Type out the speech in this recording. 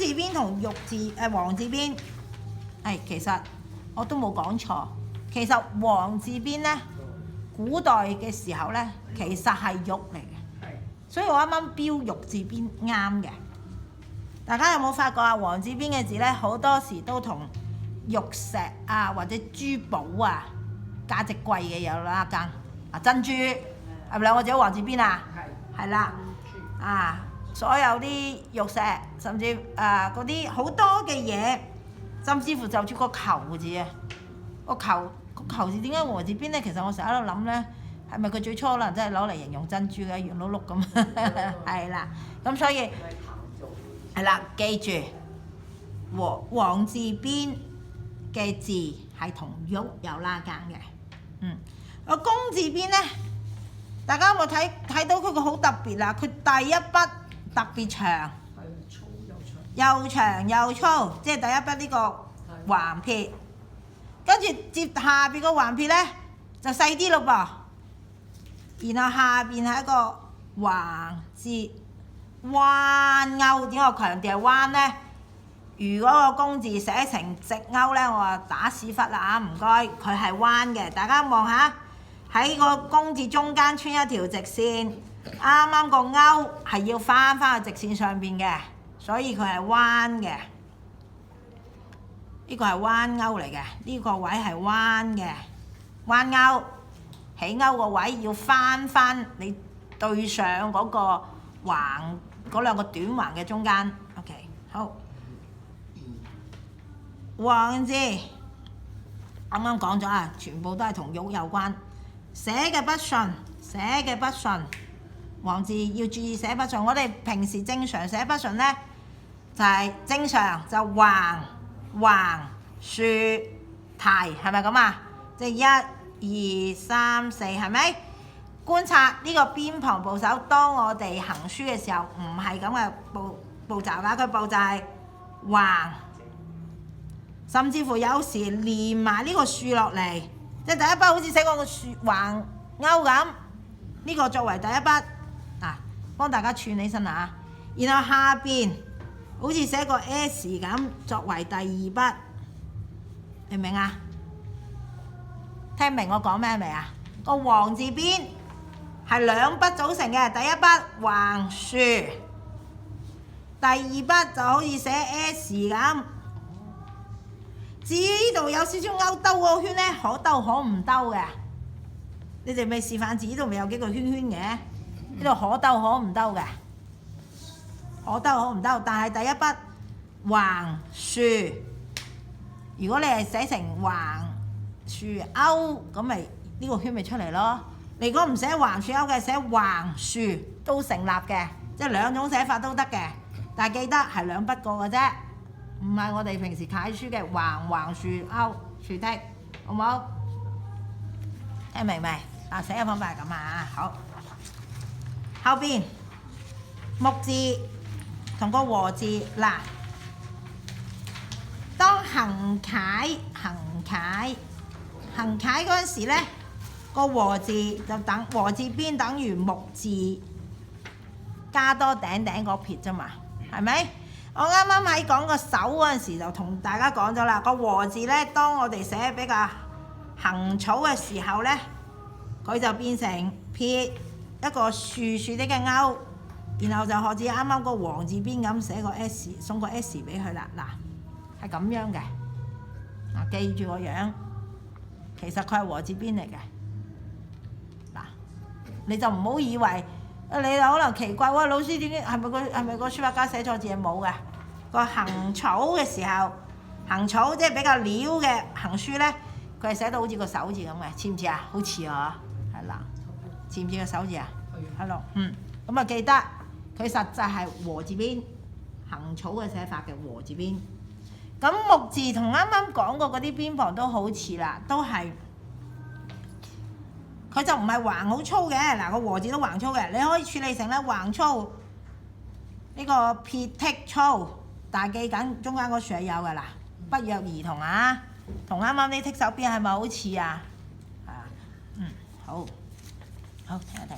字邊同王字邊，其實我都冇講錯。其實王字邊咧，古代嘅時候咧，其實係玉嚟嘅。所以我啱啱標玉字邊啱嘅。大家有冇發覺啊？王字邊嘅字咧，好多時都同玉石啊或者珠寶啊價值貴嘅有啦更啊，珍珠係咪兩個字王字邊啊？係啦啊！所有啲玉石，甚至嗰啲好多嘅嘢，甚至乎就住個球字啊，個球字點解王字邊咧？其實我成日喺度諗咧，係咪佢最初可能真係攞嚟形容珍珠嘅圓碌碌咁？係啦，咁所以係啦，記住王字邊嘅字係同玉有拉更嘅。個公字邊咧，大家有冇睇到佢個好特別啦？佢第一筆特別長，又長又粗，即係第一筆呢個橫撇，跟住接下邊個橫撇咧就細啲咯噃，然後下邊係一個橫字彎勾。點解我強調係彎咧？如果個公字寫成直勾咧，我話打屎忽啦啊！唔該，佢係彎嘅。大家望下喺個公字中間穿一條直線。啱啱個勾係要翻去直線上邊嘅，所以佢係彎嘅。呢個係彎勾嚟嘅，呢個位係彎嘅，彎勾起勾個位要翻你對上嗰個橫嗰兩個短橫嘅中間。OK， 好。王字啱啱講咗啊，全部都係同玉有關。寫嘅不順。王字要注意寫不順，我哋平時正常寫不順咧，就係正常就橫、豎、提，係咪咁啊？即係1、2、3、4，係咪？觀察呢個邊旁部首，當我哋行書嘅時候，唔係咁嘅步驟㗎，佢步驟係橫，甚至乎有時連埋呢個豎落嚟，即係第一筆好似寫個豎橫勾咁，呢個作為第一筆。幫大家串起身啊！然後下邊好似寫個 S 咁作為第二筆，明唔明啊？聽明我講咩未啊？個王字邊係兩筆組成嘅，第一筆橫豎，第二筆就好似寫 S 咁。至於呢度有少少勾兜個圈咧，可兜可唔兜嘅。你哋未示範字呢度咪有幾個圈圈嘅？呢度可兜可唔兜嘅，但係第一筆橫豎，如果你係寫成橫豎勾，咁咪呢個圈咪出嚟咯。你如果唔寫橫豎勾嘅，寫橫豎都成立嘅，即係兩種寫法都得嘅。但係記得係兩筆過嘅啫，唔係我哋平時楷書嘅橫豎勾豎剔，好唔好？聽明未？寫嘅方法係咁啊，好。後邊木字同個和字嗱，當行楷嗰陣時咧，個和字就和字邊等於木字加多頂嗰撇啫嘛，係咪？我啱啱喺講個手嗰陣時就同大家講咗啦，個和字咧，當我哋寫比較行草嘅時候咧，佢就變成撇。一個豎啲嘅勾，然後就好似啱啱個王字邊咁寫個 S， 送個 S 俾佢啦。嗱，係咁樣嘅。嗱，記住個樣，其實佢係和字邊嚟嘅。嗱，你就唔好以為，你就可能奇怪喎，老師點解係咪個書法家寫錯字係冇嘅？個行草嘅時候，行草即係比較潦嘅行書咧，佢係寫到好似個手字咁嘅，似唔似啊？好似啊，係啦。似唔似個手字啊？係咯，咁啊記得佢實際係和字邊，行草嘅寫法嘅和字邊。咁木字同啱啱講過嗰啲邊旁都好似啦，都係佢就唔係橫好粗嘅，嗱個和字都橫粗嘅，你可以處理成咧橫粗呢個撇剔粗，但係記緊中間嗰處係有嘅嗱，不約而同啊，同啱啱啲剔手邊係咪好似啊？好。好，睇一睇。